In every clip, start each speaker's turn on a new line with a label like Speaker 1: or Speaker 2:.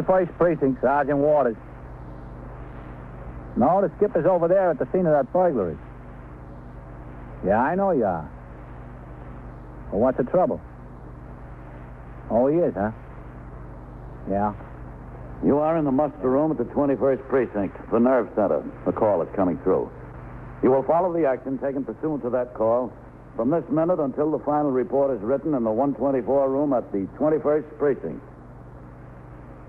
Speaker 1: 21st Precinct, Sergeant Waters. No, the skipper's over there at the scene of that burglary. Yeah, I know you are. Well, what's the trouble? Oh, he is, huh? Yeah.
Speaker 2: You are in the muster room at the 21st Precinct, the nerve center. The call is coming through. You will follow the action taken pursuant to that call from this minute until the final report is written in the 124 room at the 21st Precinct.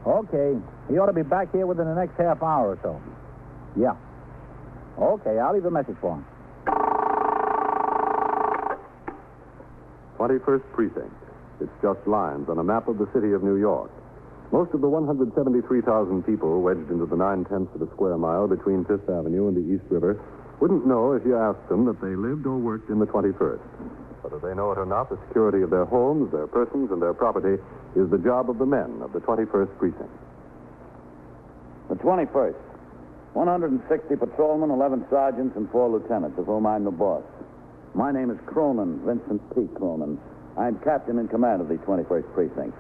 Speaker 1: Okay. He ought to be back here within the next half hour or so. Yeah. Okay, I'll leave a message for him.
Speaker 3: 21st Precinct. It's just lines on a map of the city of New York. Most of the 173,000 people wedged into the 9/10 of a square mile between Fifth Avenue and the East River wouldn't know if you asked them that they lived or worked in the 21st. Whether they know it or not, the security of their homes, their persons, and their property is the job of the men of the 21st Precinct.
Speaker 2: The 21st. 160 patrolmen, 11 sergeants, and 4 lieutenants, of whom I'm the boss. My name is Cronin, Vincent P. Cronin. I'm captain in command of the 21st Precinct.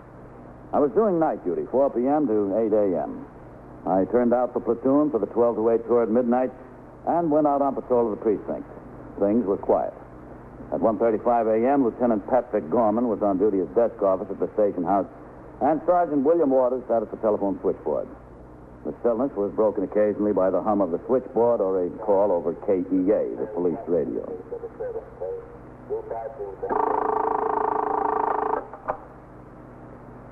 Speaker 2: I was doing night duty, 4 p.m. to 8 a.m. I turned out for platoon for the 12 to 8 tour at midnight and went out on patrol of the precinct. Things were quiet. At 1:35 a.m., Lieutenant Patrick Gorman was on duty as desk officer at the station house, and Sergeant William Waters sat at the telephone switchboard. The stillness was broken occasionally by the hum of the switchboard or a call over KEA, the police radio.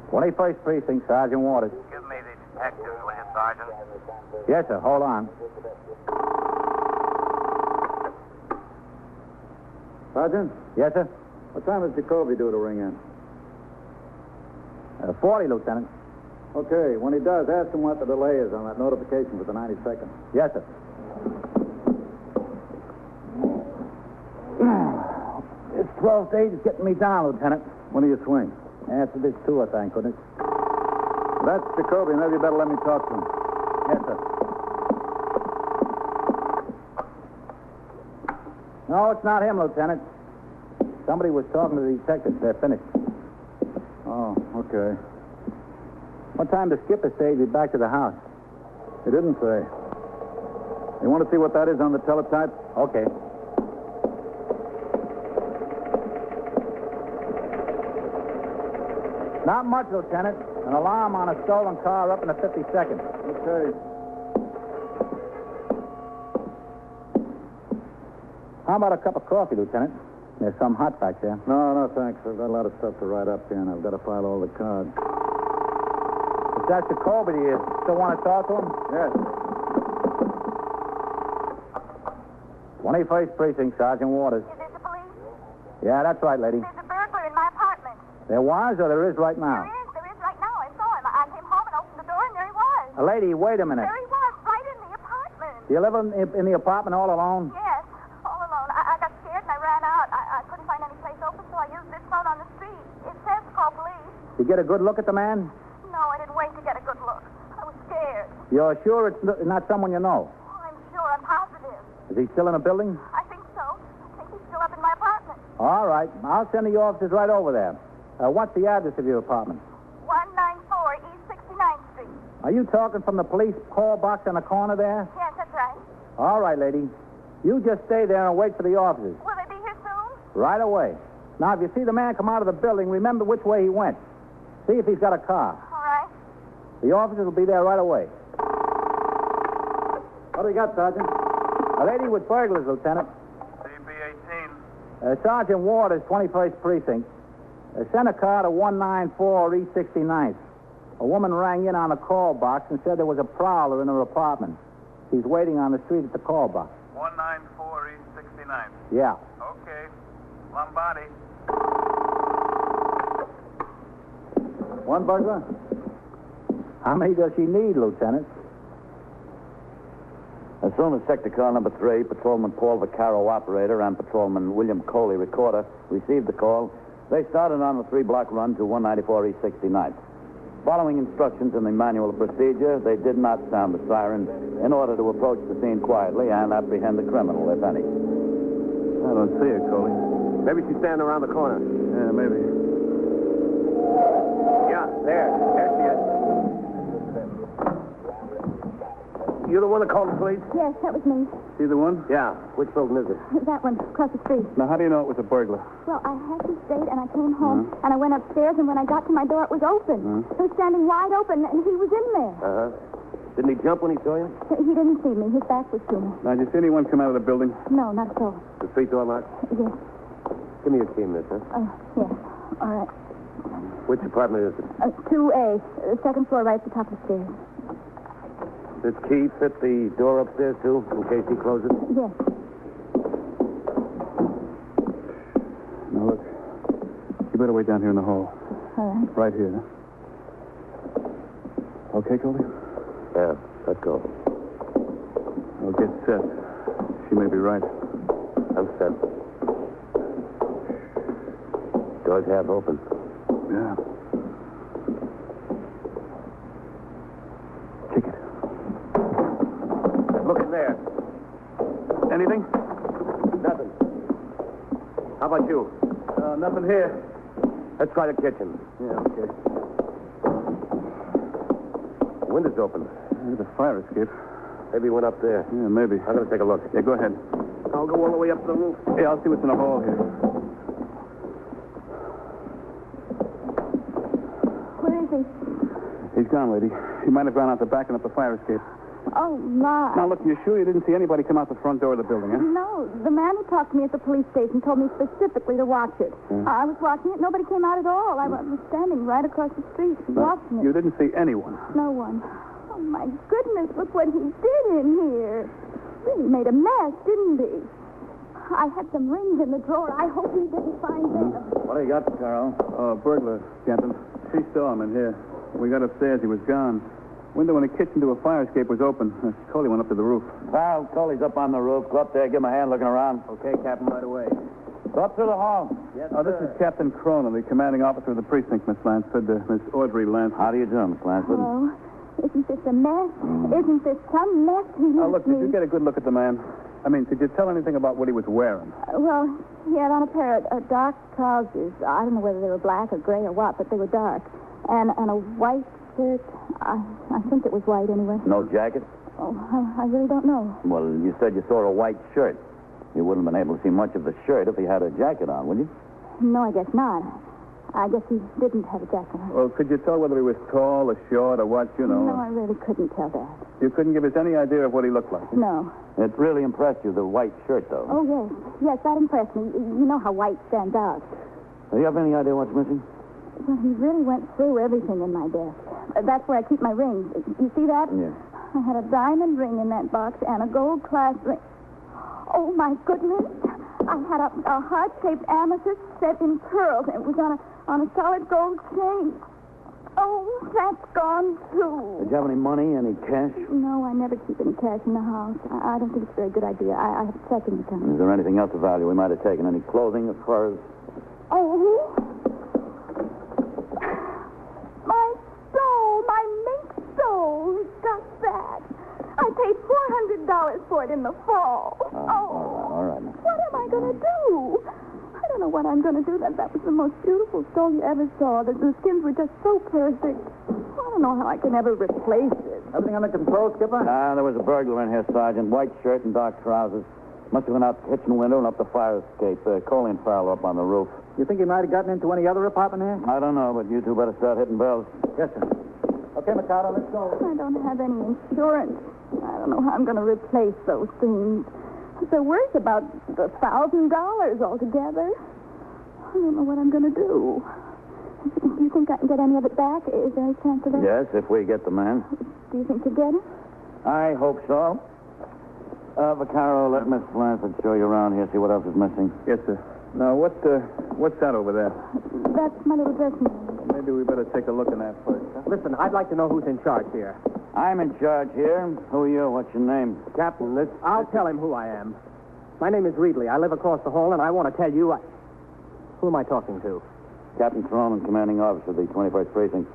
Speaker 1: "21st Precinct, Sergeant Waters."
Speaker 4: Give me the detectives, will you, Sergeant?
Speaker 1: Yes, sir. Hold on.
Speaker 2: Sergeant?
Speaker 1: Yes, sir.
Speaker 2: What time is Jacoby due to ring in?
Speaker 1: 40, Lieutenant.
Speaker 2: Okay, when he does, ask him what the delay is on that notification for the 92nd.
Speaker 1: Yes, sir. This 12th stage is getting me down, Lieutenant.
Speaker 2: When do you swing?
Speaker 1: After this tour, thank goodness.
Speaker 2: That's Jacoby. Maybe you better let me talk to him.
Speaker 1: Yes, sir. No, it's not him, Lieutenant. Somebody was talking to the detectives. They're finished.
Speaker 2: Oh, okay.
Speaker 1: What time does skipper say he'll be back to the house?
Speaker 2: He didn't say. You want to see what that is on the teletype?
Speaker 1: Okay. Not much, Lieutenant. An alarm on a stolen car up in the 52nd.
Speaker 2: Okay.
Speaker 1: How about a cup of coffee, Lieutenant? There's some hot back there.
Speaker 2: No, thanks. I've got a lot of stuff to write up here, and I've got to file all the cards.
Speaker 1: If that's Jacoby, do you still want to talk to him?
Speaker 2: Yes.
Speaker 1: 21st Precinct, Sergeant Waters.
Speaker 5: Is this the police?
Speaker 1: Yeah, that's right, lady.
Speaker 5: There's a burglar in my apartment.
Speaker 1: There was or there is right now?
Speaker 5: There is right now. I saw him. I came home and opened the door, and there he was.
Speaker 1: Lady, wait a minute.
Speaker 5: There he was, right in the apartment.
Speaker 1: Do you live in the apartment all alone?
Speaker 5: Yes, all alone. I got scared and I ran out. I couldn't find any place open, so I used this phone on the street. It says call police.
Speaker 1: Did you get a good look at the man?
Speaker 5: No, I didn't wait to get a good look. I was scared.
Speaker 1: You're sure it's not someone you know?
Speaker 5: Oh, I'm sure. I'm positive.
Speaker 1: Is he still in the building?
Speaker 5: I think so. I think he's still up in my apartment.
Speaker 1: All right. I'll send the officers right over there. What's the address of your apartment?
Speaker 5: 194 East 69th Street.
Speaker 1: Are you talking from the police call box on the corner there?
Speaker 5: Yes, that's right.
Speaker 1: All right, lady. You just stay there and wait for the officers.
Speaker 5: Will they be here soon?
Speaker 1: Right away. Now, if you see the man come out of the building, remember which way he went. See if he's got a car.
Speaker 5: All right.
Speaker 1: The officers will be there right away.
Speaker 2: What do you got, Sergeant?
Speaker 1: A lady with burglars, Lieutenant.
Speaker 4: CB-18.
Speaker 1: Sergeant Waters, 21st Precinct. Sent a car to 194 East 69th. A woman rang in on a call box and said there was a prowler in her apartment. She's waiting on the street at the call box.
Speaker 4: 194 East 69th.
Speaker 1: Yeah.
Speaker 4: Okay. Lombardi.
Speaker 2: One burglar?
Speaker 1: How many does she need, Lieutenant?
Speaker 2: As soon as Sector Car number 3, Patrolman Paul Vaccaro, operator, and Patrolman William Coley, recorder, received the call, they started on a 3-block run to 194 East 69th. Following instructions in the manual of procedure, they did not sound the siren in order to approach the scene quietly and apprehend the criminal, if any.
Speaker 3: I don't see her, Coley. Maybe she's standing around the corner.
Speaker 2: Yeah, maybe.
Speaker 1: Yeah, there. There she is.
Speaker 2: You the one that called the police?
Speaker 5: Yes, that was me.
Speaker 6: See the one?
Speaker 2: Yeah. Which building is it?
Speaker 5: That one, across the street.
Speaker 6: Now, how do you know it was a burglar?
Speaker 5: Well, I had this date, and I came home, and I went upstairs, and when I got to my door, it was open. It was standing wide open, and he was in there.
Speaker 2: Uh-huh. Didn't he jump when he saw you?
Speaker 5: He didn't see me. His back was to me.
Speaker 6: Now, did you see anyone come out of the building?
Speaker 5: No, not at all.
Speaker 2: The street door locked?
Speaker 5: Yes.
Speaker 2: Give me your key, mister.
Speaker 5: Yes. All right.
Speaker 2: Which apartment is it?
Speaker 5: 2A, the second floor, right at the top of the stairs.
Speaker 2: This key fit the door upstairs, too, in case he closes it?
Speaker 5: Yes.
Speaker 6: Now, look. You better wait down here in the hall.
Speaker 5: All right.
Speaker 6: Right here. Okay, Colby?
Speaker 2: Yeah, let's go.
Speaker 6: I'll get set. She may be right.
Speaker 2: I'm set. Door's half open.
Speaker 6: Yeah. Kick it.
Speaker 2: Look in there.
Speaker 6: Anything?
Speaker 2: Nothing. How about you?
Speaker 6: Nothing here.
Speaker 2: Let's try the kitchen.
Speaker 6: Yeah, okay.
Speaker 2: The window's open.
Speaker 6: There's a fire escape.
Speaker 2: Maybe he went up there.
Speaker 6: Yeah, maybe.
Speaker 2: I'm going to take a look.
Speaker 6: Yeah, go ahead.
Speaker 2: I'll go all the way up to the roof.
Speaker 6: Yeah, I'll see what's in the hall here.
Speaker 5: Where is he?
Speaker 6: He's gone, lady. He might have gone out the back and up the fire escape.
Speaker 5: Oh, my.
Speaker 6: Now, look, you're sure you didn't see anybody come out the front door of the building, huh?
Speaker 5: No, the man who talked to me at the police station told me specifically to watch it. I was watching it. Nobody came out at all. I was standing right across the street watching it.
Speaker 6: You didn't see anyone.
Speaker 5: No one. Oh, my goodness, look what he did in here. Really made a mess, didn't he? I had some rings in the drawer. I hope he didn't find them.
Speaker 2: What do you got, Carol?
Speaker 6: Oh, burglar, Captain. She saw him in here. We got upstairs. He was gone. Window in the kitchen to a fire escape was open. Coley went up to the roof.
Speaker 2: Well, Coley's up on the roof. Go up there, give him a hand looking around. Okay, Captain, right away. Go up through the hall.
Speaker 6: Yes, this is Captain Cronin, the commanding officer of the precinct, Miss Lansford. Miss Audrey Lansford.
Speaker 2: How do you do, Miss Lansford?
Speaker 5: Oh, isn't this a mess? Isn't this some mess he
Speaker 6: Now,
Speaker 5: left
Speaker 6: look, did
Speaker 5: me?
Speaker 6: you get a good look at the man? I mean, could you tell anything about what he was wearing?
Speaker 5: Well, he had on a pair of dark trousers. I don't know whether they were black or gray or what, but they were dark. And a white shirt. I think it was white anyway.
Speaker 2: No jacket?
Speaker 5: Oh, I really don't know.
Speaker 2: Well, you said you saw a white shirt. You wouldn't have been able to see much of the shirt if he had a jacket on, would you?
Speaker 5: No, I guess not. I guess he didn't have a jacket on.
Speaker 6: Well, could you tell whether he was tall or short or what, you know?
Speaker 5: No, I really couldn't tell that.
Speaker 6: You couldn't give us any idea of what he looked like?
Speaker 5: No.
Speaker 2: It really impressed you, the white shirt, though.
Speaker 5: Oh, yes. Yes, that impressed me. You know how white stands out.
Speaker 2: Do you have any idea what's missing?
Speaker 5: Well, he really went through everything in my desk. That's where I keep my rings. You see that?
Speaker 2: Yeah.
Speaker 5: I had a diamond ring in that box and a gold clasp ring. Oh, my goodness. I had a heart-shaped amethyst set in pearls, and it was on a solid gold chain. Oh, that's gone, too.
Speaker 2: Did you have any money, any cash?
Speaker 5: No, I never keep any cash in the house. I don't think it's a very good idea. I have a checking account.
Speaker 2: Is there anything else of value we might have taken? Any clothing or furs?
Speaker 5: Oh. My stole, my mink stole. He got that. I paid $400 for it in the fall.
Speaker 2: All right.
Speaker 5: What am I going to do? I don't know what I'm going to do. That was the most beautiful stole you ever saw. The skins were just so perfect. I don't know how I can ever replace it.
Speaker 1: Everything under control, Skipper?
Speaker 2: There was a burglar in here, Sergeant. White shirt and dark trousers. Must have been out the kitchen window and up the fire escape. Coley and Farrell up on the roof.
Speaker 1: You think he might have gotten into any other apartment here?
Speaker 2: I don't know, but you two better start hitting bells.
Speaker 1: Yes, sir. Okay, Mikado, let's go.
Speaker 5: I don't have any insurance. I don't know how I'm going to replace those things. They're worth about $1,000 altogether. I don't know what I'm going to do. Do you think I can get any of it back? Is there any chance of that?
Speaker 2: Yes, if we get the man.
Speaker 5: Do you think you get it?
Speaker 2: I hope so. Vaccaro, let Miss Lansford show you around here, see what else is missing.
Speaker 6: Yes, sir. Now, what's that over there?
Speaker 5: That's my little dressing room.
Speaker 6: Maybe we better take a look in that first. Huh?
Speaker 1: Listen, I'd like to know who's in charge here.
Speaker 2: I'm in charge here. Who are you? What's your name?
Speaker 1: Captain, I'll tell him who I am. My name is Reedley. I live across the hall, and I want to tell you... Who am I talking to?
Speaker 2: Captain Cronin, commanding officer of the 21st Precinct.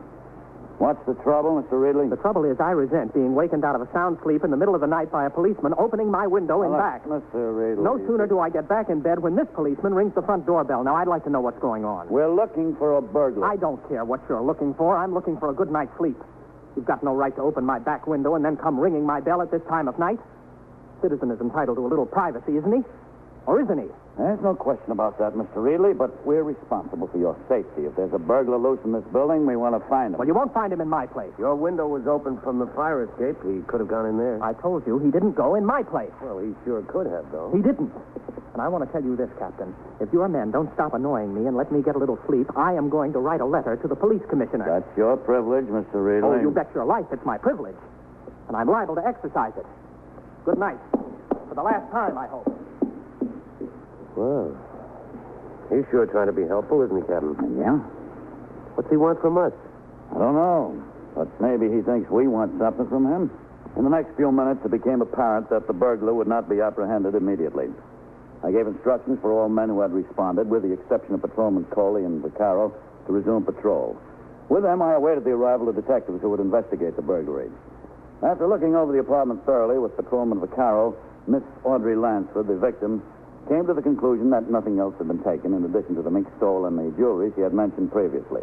Speaker 2: What's the trouble, Mr. Ridley?
Speaker 1: The trouble is I resent being wakened out of a sound sleep in the middle of the night by a policeman opening my window and back.
Speaker 2: Mr. Ridley.
Speaker 1: No sooner do I get back in bed when this policeman rings the front doorbell. Now, I'd like to know what's going on.
Speaker 2: We're looking for a burglar.
Speaker 1: I don't care what you're looking for. I'm looking for a good night's sleep.
Speaker 7: You've got no right to open my back window and then come ringing my bell at this time of night. Citizen is entitled to a little privacy, isn't he? Or isn't he?
Speaker 2: There's no question about that, Mr. Reedley, but we're responsible for your safety. If there's a burglar loose in this building, we want to find him.
Speaker 7: Well, you won't find him in my place.
Speaker 8: Your window was open from the fire escape. He could have gone in there.
Speaker 7: I told you he didn't go in my place.
Speaker 8: Well, he sure could have, though.
Speaker 7: He didn't. And I want to tell you this, Captain. If your men don't stop annoying me and let me get a little sleep, I am going to write a letter to the police commissioner.
Speaker 2: That's your privilege, Mr. Reedley.
Speaker 7: Oh, you bet your life it's my privilege. And I'm liable to exercise it. Good night. For the last time, I hope.
Speaker 8: Well, he's sure trying to be helpful, isn't he, Captain?
Speaker 2: Yeah?
Speaker 8: What's he want from us?
Speaker 2: I don't know, but maybe he thinks we want something from him. In the next few minutes, it became apparent that the burglar would not be apprehended immediately. I gave instructions for all men who had responded, with the exception of Patrolman Coley and Vaccaro, to resume patrol. With them, I awaited the arrival of detectives who would investigate the burglary. After looking over the apartment thoroughly with Patrolman Vaccaro, Miss Audrey Lansford, the victim, came to the conclusion that nothing else had been taken in addition to the mink stole and the jewelry she had mentioned previously.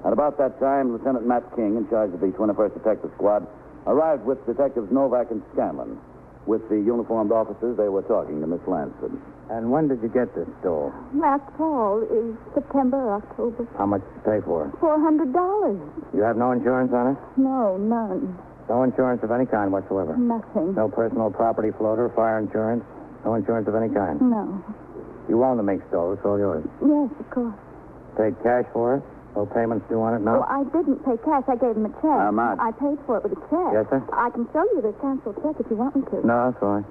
Speaker 2: At about that time, Lieutenant Matt King, in charge of the 21st Detective Squad, arrived with Detectives Novak and Scanlon. With the uniformed officers, they were talking to Miss Lansford.
Speaker 1: And when did you get this stole?
Speaker 5: Last fall is September or October.
Speaker 1: How much did you pay for it?
Speaker 5: $400.
Speaker 1: You have no insurance on it?
Speaker 5: No, none.
Speaker 1: No insurance of any kind whatsoever?
Speaker 5: Nothing.
Speaker 1: No personal property floater, fire insurance? No insurance of any kind?
Speaker 5: No.
Speaker 1: You own the mink stole. It's all yours.
Speaker 5: Yes, of course.
Speaker 1: Paid cash for it? No payments due on it? No?
Speaker 5: Oh, I didn't pay cash. I gave him a check.
Speaker 2: Matt.
Speaker 5: I paid for it with a check.
Speaker 1: Yes, sir?
Speaker 5: I can show you the canceled check if you want me to.
Speaker 1: No, that's fine.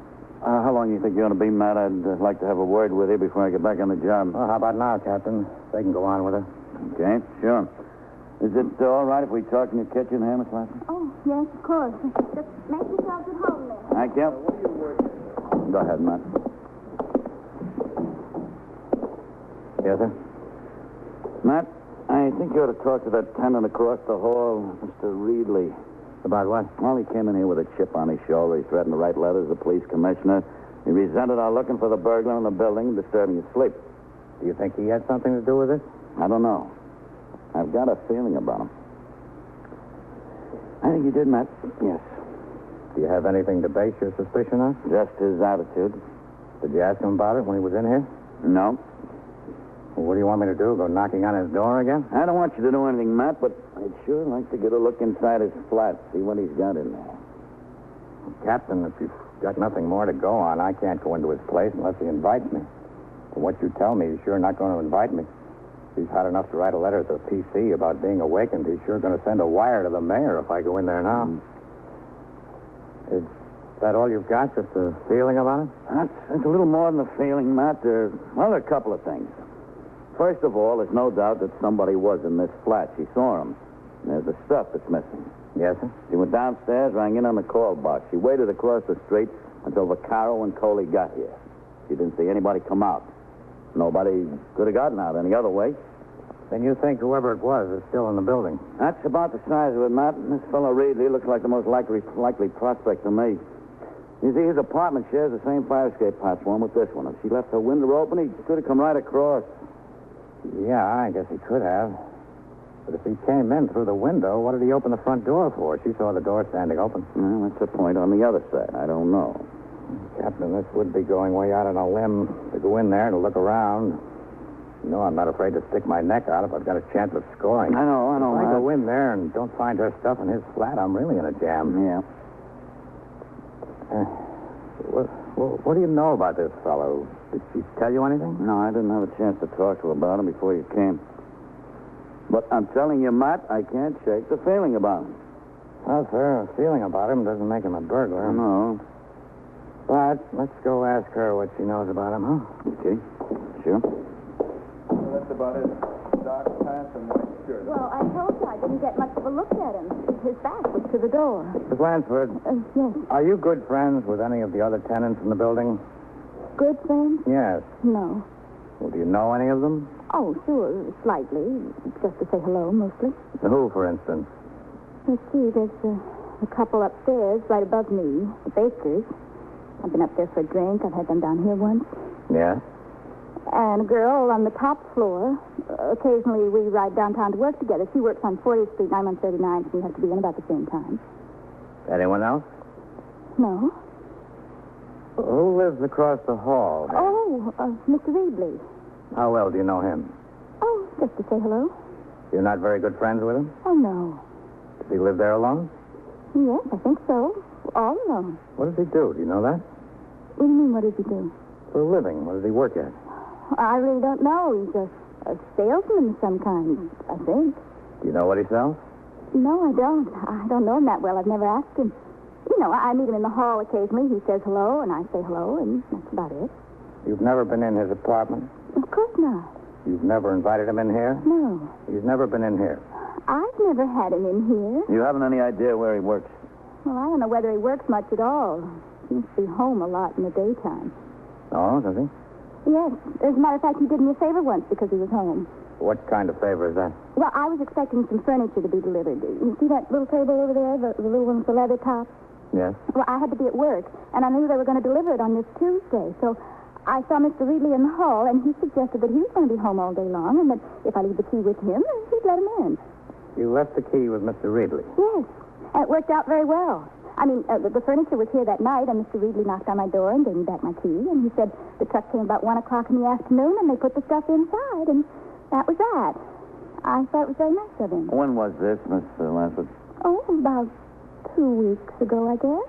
Speaker 2: How long do you think you're going to be, Matt? I'd like to have a word with you before I get back on the job.
Speaker 1: Well, how about now, Captain? They can go on with it.
Speaker 2: Okay, sure. Is it all right if we talk in your kitchen here, Miss Lansford?
Speaker 5: Oh, yes, of course. Just make yourselves at home there.
Speaker 2: Thank you. What are you working? Go ahead, Matt.
Speaker 1: Yes, sir?
Speaker 2: Matt, I think you ought to talk to that tenant across the hall, Mr. Reedley.
Speaker 1: About what?
Speaker 2: Well, he came in here with a chip on his shoulder. He threatened to write letters to the police commissioner. He resented our looking for the burglar in the building and disturbing his sleep.
Speaker 1: Do you think he had something to do with it?
Speaker 2: I don't know. I've got a feeling about him. I think he did, Matt. Yes.
Speaker 1: Do you have anything to base your suspicion on?
Speaker 2: Just his attitude.
Speaker 1: Did you ask him about it when he was in here?
Speaker 2: No.
Speaker 1: Well, what do you want me to do? Go knocking on his door again?
Speaker 2: I don't want you to do anything, Matt, but I'd sure like to get a look inside his flat, see what he's got in there.
Speaker 1: Captain, if you've got nothing more to go on, I can't go into his place unless he invites me. From what you tell me, he's sure not going to invite me. If he's hot enough to write a letter to the PC about being awakened, he's sure going to send a wire to the mayor if I go in there now. Is that all you've got, just a feeling about it?
Speaker 2: It's a little more than a feeling, Matt. There are a couple of things. First of all, there's no doubt that somebody was in this flat. She saw him. And there's the stuff that's missing.
Speaker 1: Yes, sir?
Speaker 2: She went downstairs, rang in on the call box. She waited across the street until Vaccaro and Coley got here. She didn't see anybody come out. Nobody could have gotten out any other way.
Speaker 1: Then you think whoever it was is still in the building?
Speaker 2: That's about the size of it, Matt. This fellow Reedley looks like the most likely prospect to me. You see, his apartment shares the same fire escape platform with this one. If she left her window open, he could have come right across.
Speaker 1: Yeah, I guess he could have. But if he came in through the window, what did he open the front door for? She saw the door standing open.
Speaker 2: Well, that's the point on the other side. I don't know.
Speaker 1: Captain, this would be going way out on a limb to go in there and look around. You know, I'm not afraid to stick my neck out if I've got a chance of scoring.
Speaker 2: I know.
Speaker 1: If I go in there and don't find her stuff in his flat, I'm really in a jam.
Speaker 2: Yeah.
Speaker 1: What do you know about this fellow? Did she tell you anything?
Speaker 2: No, I didn't have a chance to talk to her about him before you came. But I'm telling you, Matt, I can't shake the feeling about him.
Speaker 1: Well, sir, a feeling about him doesn't make him a burglar.
Speaker 2: No.
Speaker 1: But let's go ask her what she knows about him, huh?
Speaker 2: Okay. Sure.
Speaker 6: Well, that's about it. Dark pants and white shirt.
Speaker 5: Well, I told you I didn't get much of a look at him. His back was to the door.
Speaker 1: Miss Lansford,
Speaker 5: Yes.
Speaker 1: are you good friends with any of the other tenants in the building?
Speaker 5: Good friends?
Speaker 1: Yes.
Speaker 5: No.
Speaker 1: Well, do you know any of them?
Speaker 5: Oh, sure, slightly. Just to say hello, mostly.
Speaker 1: Who, for instance?
Speaker 5: Let's see, there's a couple upstairs right above me, the Bakers. I've been up there for a drink. I've had them down here once.
Speaker 1: Yes.
Speaker 5: And a girl on the top floor. Occasionally, we ride downtown to work together. She works on 40th Street, and I'm on 39th, so we have to be in about the same time.
Speaker 2: Anyone else?
Speaker 5: No.
Speaker 2: Who lives across the hall?
Speaker 5: Oh, Mr. Reedley.
Speaker 2: How well do you know him?
Speaker 5: Oh, just to say hello.
Speaker 2: You're not very good friends with him?
Speaker 5: Oh, no.
Speaker 2: Does he live there alone?
Speaker 5: Yes, I think so. All alone.
Speaker 2: What does he do? Do you know that?
Speaker 5: What do you mean, what does he do?
Speaker 2: For a living. What does he work at?
Speaker 5: I really don't know. He's a salesman of some kind, I think.
Speaker 2: Do you know what he sells?
Speaker 5: No, I don't. I don't know him that well. I've never asked him. You know, I meet him in the hall occasionally. He says hello, and I say hello, and that's about it.
Speaker 2: You've never been in his apartment?
Speaker 5: Of course not.
Speaker 2: You've never invited him in here?
Speaker 5: No.
Speaker 2: He's never been in here.
Speaker 5: I've never had him in here.
Speaker 2: You haven't any idea where he works?
Speaker 5: Well, I don't know whether he works much at all. He seems to be home a lot in the daytime.
Speaker 2: Oh, does he?
Speaker 5: Yes. As a matter of fact, he did me a favor once because he was home.
Speaker 2: What kind of favor is that?
Speaker 5: Well, I was expecting some furniture to be delivered. You see that little table over there, the little one with the leather top?
Speaker 2: Yes.
Speaker 5: Well, I had to be at work, and I knew they were going to deliver it on this Tuesday. So I saw Mr. Reedley in the hall, and he suggested that he was going to be home all day long, and that if I leave the key with him, he'd let him in.
Speaker 2: You left the key with Mr. Reedley?
Speaker 5: Yes, and it worked out very well. I mean, the furniture was here that night, and Mr. Reedley knocked on my door and gave me back my key, and he said the truck came about 1 o'clock in the afternoon, and they put the stuff inside, and that was that. I thought it was very nice of him.
Speaker 2: When was this, Miss Lansford?
Speaker 5: Oh, about 2 weeks ago, I guess.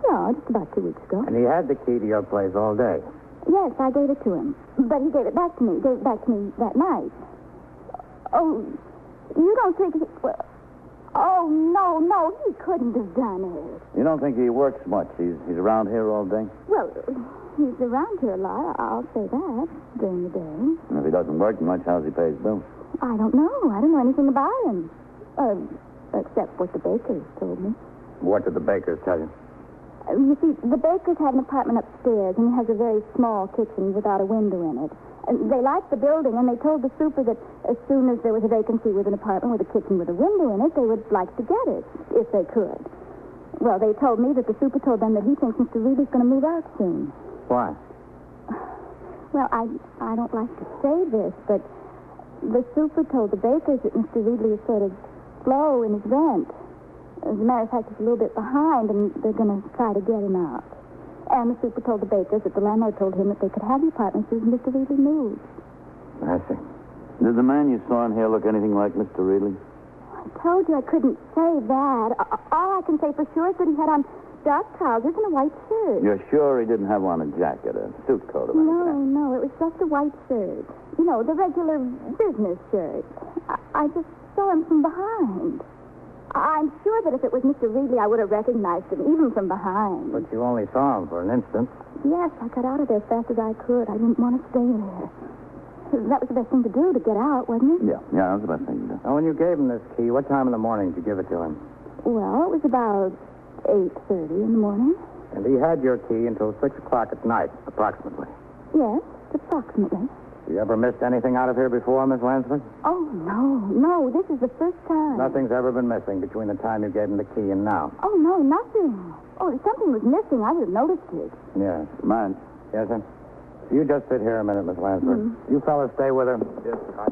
Speaker 5: No, just about 2 weeks ago.
Speaker 2: And he had the key to your place all day?
Speaker 5: Yes, I gave it to him. But he gave it back to me. Gave it back to me that night. Oh, you don't think he... Well, oh, no, he couldn't have done it.
Speaker 2: You don't think he works much? He's around here all day?
Speaker 5: Well, he's around here a lot, I'll say that, during the day.
Speaker 2: And if he doesn't work much, how's he pay his bills?
Speaker 5: I don't know. I don't know anything about him. Except what the bakers told me.
Speaker 2: What did the bakers tell you?
Speaker 5: You see, the bakers have an apartment upstairs, and it has a very small kitchen without a window in it. And they liked the building, and they told the super that as soon as there was a vacancy with an apartment with a kitchen with a window in it, they would like to get it, if they could. Well, they told me that the super told them that he thinks Mr. Reedley's going to move out soon.
Speaker 2: Why?
Speaker 5: Well, I don't like to say this, but the super told the bakers that Mr. Reedley is sort of slow in his rent. As a matter of fact, he's a little bit behind, and they're going to try to get him out. And the super told the bakers that the landlord told him that they could have the apartment as soon as Mr. Reedley moved.
Speaker 2: I see. Did the man you saw in here look anything like Mr. Reedley?
Speaker 5: I told you I couldn't say that. All I can say for sure is that he had on dark trousers and a white shirt.
Speaker 2: You're sure he didn't have on a jacket, a suit coat or anything?
Speaker 5: No, it was just a white shirt. You know, the regular business shirt. I just saw him from behind. I'm sure that if it was Mr. Reedley, I would have recognized him, even from behind.
Speaker 2: But you only saw him for an instant.
Speaker 5: Yes, I got out of there as fast as I could. I didn't want to stay there. That was the best thing to do, to get out, wasn't it?
Speaker 2: Yeah, that was the best thing to do. Now, when you gave him this key, what time in the morning did you give it to him?
Speaker 5: Well, it was about 8:30 in the morning.
Speaker 2: And he had your key until 6 o'clock at night, approximately.
Speaker 5: Yes, approximately.
Speaker 2: You ever missed anything out of here before, Miss Lansford?
Speaker 5: Oh, no, this is the first time.
Speaker 2: Nothing's ever been missing between the time you gave him the key and now.
Speaker 5: Oh, no, nothing. Oh, if something was missing, I would have noticed it.
Speaker 2: Yes. Mine. Yes, sir? You just sit here a minute, Miss Lansford. You fellas stay with her. Yes, sir.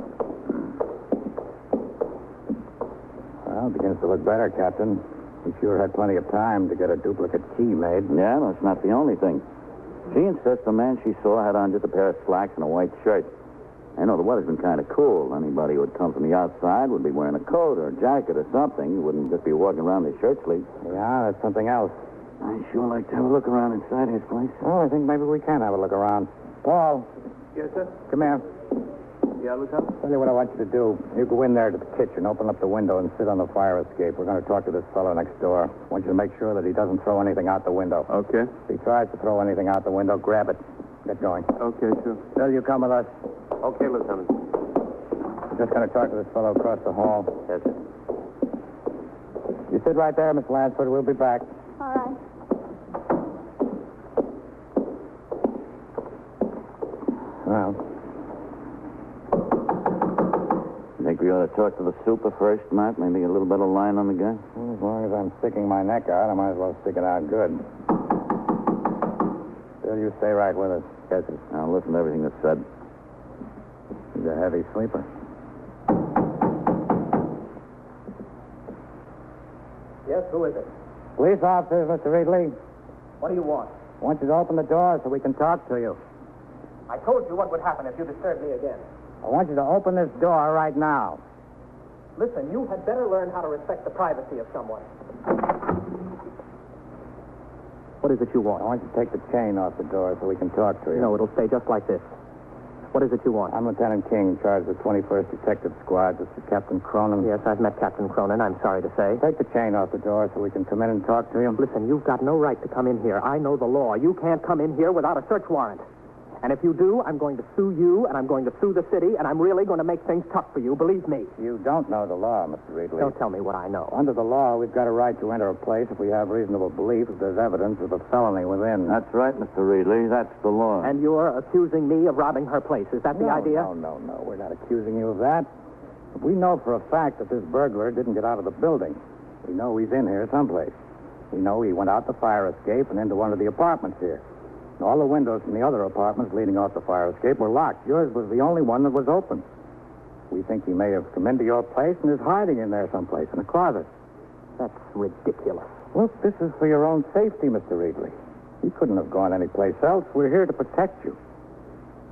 Speaker 2: Well, it begins to look better, Captain. You sure had plenty of time to get a duplicate key made. Yeah, that's not the only thing. She insists the man she saw had on just a pair of slacks and a white shirt. I know the weather's been kind of cool. Anybody who would come from the outside would be wearing a coat or a jacket or something. You wouldn't just be walking around in shirt sleeves. Yeah, that's something else. I'd sure like to have a look around inside his place. Oh, I think maybe we can have a look around. Paul.
Speaker 6: Yes, sir?
Speaker 2: Come here.
Speaker 6: Yeah, Lieutenant?
Speaker 2: Tell you what I want you to do. You go in there to the kitchen, open up the window, and sit on the fire escape. We're going to talk to this fellow next door. I want you to make sure that he doesn't throw anything out the window.
Speaker 6: Okay.
Speaker 2: If he tries to throw anything out the window, grab it. Get going.
Speaker 6: Okay, sure.
Speaker 2: Bill, you come with us.
Speaker 8: Okay, Lieutenant.
Speaker 2: We're just going to talk to this fellow across the hall.
Speaker 8: Yes, sir.
Speaker 2: You sit right there, Miss Lansford. We'll be back.
Speaker 5: All right.
Speaker 2: Well. Think we ought to talk to the super first, Matt? Maybe get a little bit of line on the guy? Well, as long as I'm sticking my neck out, I might as well stick it out good. Bill, you stay right with us. Yes, sir. Now, listen to everything that's said. a heavy sleeper.
Speaker 7: Yes, who is it?
Speaker 1: Police officers, Mr. Ridley.
Speaker 7: What do you want?
Speaker 1: I want you to open the door so we can talk to you.
Speaker 7: I told you what would happen if you disturbed me again.
Speaker 1: I want you to open this door right now.
Speaker 7: Listen, you had better learn how to respect the privacy of someone. What is it you want?
Speaker 1: I want you to take the chain off the door so we can talk to you.
Speaker 7: No, it'll stay just like this. What is it you want?
Speaker 1: I'm Lieutenant King, in charge of the 21st Detective Squad. This is Captain Cronin.
Speaker 7: Yes, I've met Captain Cronin, I'm sorry to say.
Speaker 1: Take the chain off the door so we can come in and talk to you.
Speaker 7: Listen, you've got no right to come in here. I know the law. You can't come in here without a search warrant. And if you do, I'm going to sue you, and I'm going to sue the city, and I'm really going to make things tough for you, believe me.
Speaker 1: You don't know the law, Mr. Ridley.
Speaker 7: Don't tell me what I know.
Speaker 1: Under the law, we've got a right to enter a place if we have reasonable belief that there's evidence of a felony within.
Speaker 2: That's right, Mr. Ridley. That's the law.
Speaker 7: And you're accusing me of robbing her place. Is that the idea?
Speaker 1: No. We're not accusing you of that. We know for a fact that this burglar didn't get out of the building. We know he's in here someplace. We know he went out the fire escape and into one of the apartments here. All the windows from the other apartments leading off the fire escape were locked. Yours was the only one that was open. We think he may have come into your place and is hiding in there someplace in a closet.
Speaker 7: That's ridiculous.
Speaker 1: Look, this is for your own safety, Mr. Ridley. He couldn't have gone anyplace else. We're here to protect you.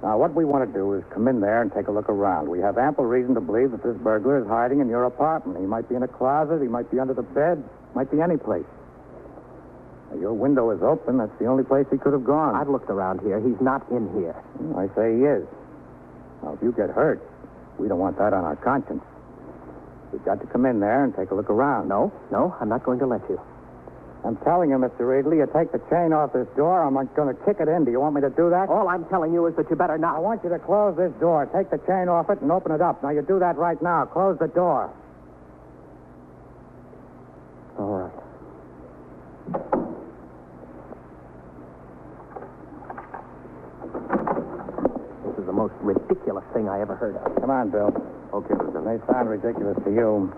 Speaker 1: Now, what we want to do is come in there and take a look around. We have ample reason to believe that this burglar is hiding in your apartment. He might be in a closet. He might be under the bed. Might be any place. Your window is open. That's the only place he could have gone.
Speaker 7: I've looked around here. He's not in here.
Speaker 1: I say he is. Now, if you get hurt, we don't want that on our conscience. We've got to come in there and take a look around.
Speaker 7: No, I'm not going to let you.
Speaker 1: I'm telling you, Mr. Ridley, you take the chain off this door, I'm going to kick it in. Do you want me to do that?
Speaker 7: All I'm telling you is that you better not.
Speaker 1: I want you to close this door. Take the chain off it and open it up. Now, you do that right now. Close the door.
Speaker 7: All right. This is the most ridiculous thing I ever heard of.
Speaker 1: Come on, Bill.
Speaker 8: Okay, Lieutenant.
Speaker 1: They sound ridiculous to you.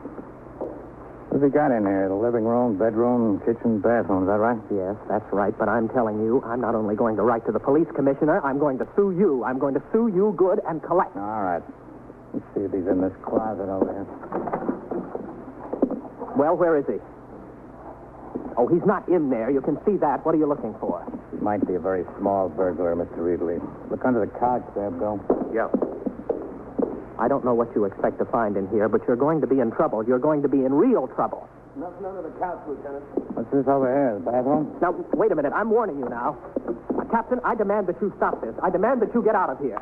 Speaker 1: What's he got in here? The living room, bedroom, kitchen, bathroom. Is that right?
Speaker 7: Yes, that's right. But I'm telling you, I'm not only going to write to the police commissioner, I'm going to sue you. I'm going to sue you good and collect.
Speaker 1: All right. Let's see if he's in this closet over here.
Speaker 7: Well, where is he? Oh, he's not in there. You can see that. What are you looking for?
Speaker 1: He might be a very small burglar, Mr. Ridley. Look under the couch there, Bill.
Speaker 8: Yeah.
Speaker 7: I don't know what you expect to find in here, but you're going to be in trouble. You're going to be in real trouble.
Speaker 8: Nothing under the couch, Lieutenant.
Speaker 1: What's this over here? The bathroom?
Speaker 7: Now, wait a minute. I'm warning you now. Captain, I demand that you stop this. I demand that you get out of here.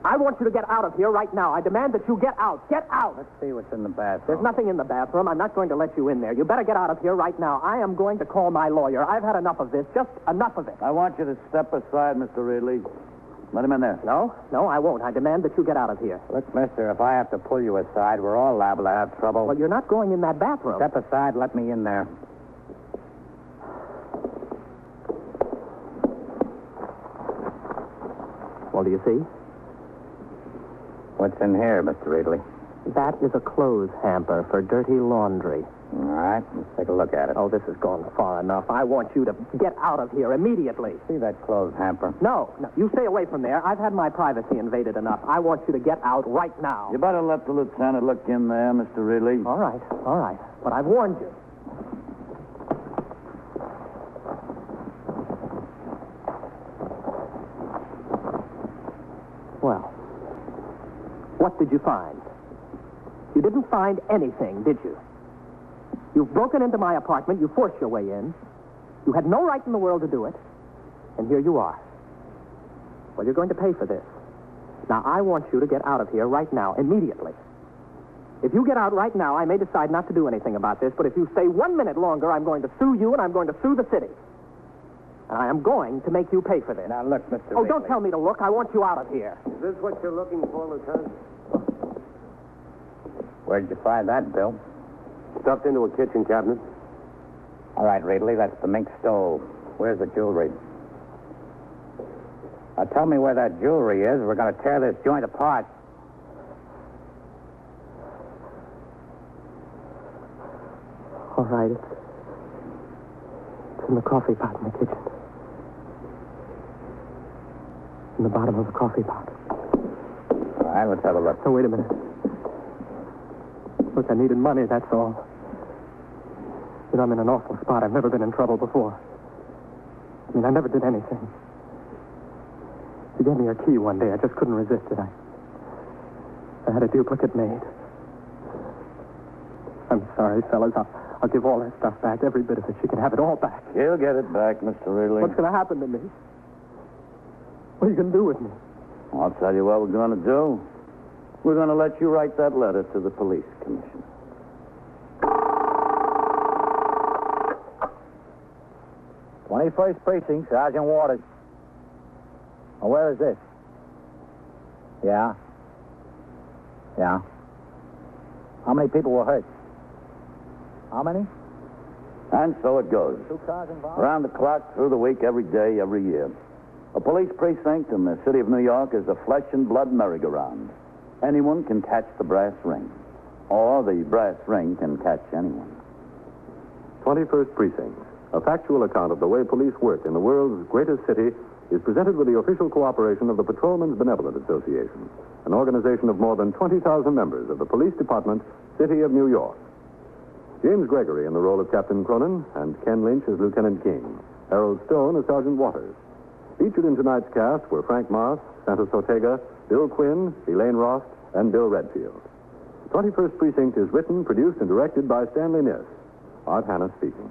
Speaker 7: I want you to get out of here right now. I demand that you get out. Get out.
Speaker 1: Let's see what's in the bathroom.
Speaker 7: There's nothing in the bathroom. I'm not going to let you in there. You better get out of here right now. I am going to call my lawyer. I've had enough of this. Just enough of it.
Speaker 2: I want you to step aside, Mr. Ridley. Let him in there.
Speaker 7: No, I won't. I demand that you get out of here.
Speaker 1: Look, mister, if I have to pull you aside, we're all liable to have trouble.
Speaker 7: Well, you're not going in that bathroom.
Speaker 1: Step aside, let me in there.
Speaker 7: Well, do you see?
Speaker 1: What's in here, Mr. Ridley?
Speaker 7: That is a clothes hamper for dirty laundry.
Speaker 1: All right, let's take a look at it.
Speaker 7: Oh, this has gone far enough. I want you to get out of here immediately.
Speaker 1: See that clothes hamper?
Speaker 7: No, you stay away from there. I've had my privacy invaded enough. I want you to get out right now.
Speaker 2: You better let the lieutenant look in there, Mr. Ridley.
Speaker 7: All right. But I've warned you. Well, what did you find? You didn't find anything, did you? You've broken into my apartment. You forced your way in. You had no right in the world to do it. And here you are. Well, you're going to pay for this. Now, I want you to get out of here right now, immediately. If you get out right now, I may decide not to do anything about this, but if you stay 1 minute longer, I'm going to sue you and I'm going to sue the city. And I am going to make you pay for this.
Speaker 1: Now, look, Mr.
Speaker 7: Oh,
Speaker 1: Ridley.
Speaker 7: don't tell me to look. I want you out of here.
Speaker 8: Is this what you're looking for, Lieutenant?
Speaker 1: Where'd you find that, Bill?
Speaker 8: Stuffed into a kitchen cabinet.
Speaker 1: All right, Ridley, that's the mink stove. Where's the jewelry? Now, tell me where that jewelry is. We're going to tear this joint apart.
Speaker 7: All right, it's in the coffee pot in the kitchen. In the bottom of the coffee pot.
Speaker 2: right, let's have a look.
Speaker 7: Oh, wait a minute. Look, I needed money, that's all. You know, I'm in an awful spot. I've never been in trouble before. I mean, I never did anything. She gave me her key one day. I just couldn't resist it. I had a duplicate made. I'm sorry, fellas. I'll give all that stuff back, every bit of it. She can have it all back.
Speaker 2: You'll get it back, Mr. Ridley.
Speaker 7: What's going to happen to me? What are you going to do with me?
Speaker 2: I'll tell you what we're going to do. We're going to let you write that letter to the police commissioner.
Speaker 1: 21st Precinct, Sergeant Waters. Oh, where is this? Yeah. Yeah. How many people were hurt? How many?
Speaker 2: And so it goes.
Speaker 1: 2 cars involved?
Speaker 2: Around the clock, through the week, every day, every year. A police precinct in the city of New York is a flesh and blood merry-go-round. Anyone can catch the brass ring. Or the brass ring can catch anyone.
Speaker 3: 21st Precinct, a factual account of the way police work in the world's greatest city, is presented with the official cooperation of the Patrolmen's Benevolent Association, an organization of more than 20,000 members of the Police Department, City of New York. James Gregory in the role of Captain Cronin and Ken Lynch as Lieutenant King. Harold Stone as Sergeant Waters. Featured in tonight's cast were Frank Moss, Santos Ortega, Bill Quinn, Elaine Rost, and Bill Redfield. 21st Precinct is written, produced, and directed by Stanley Niss. Art Hanna speaking.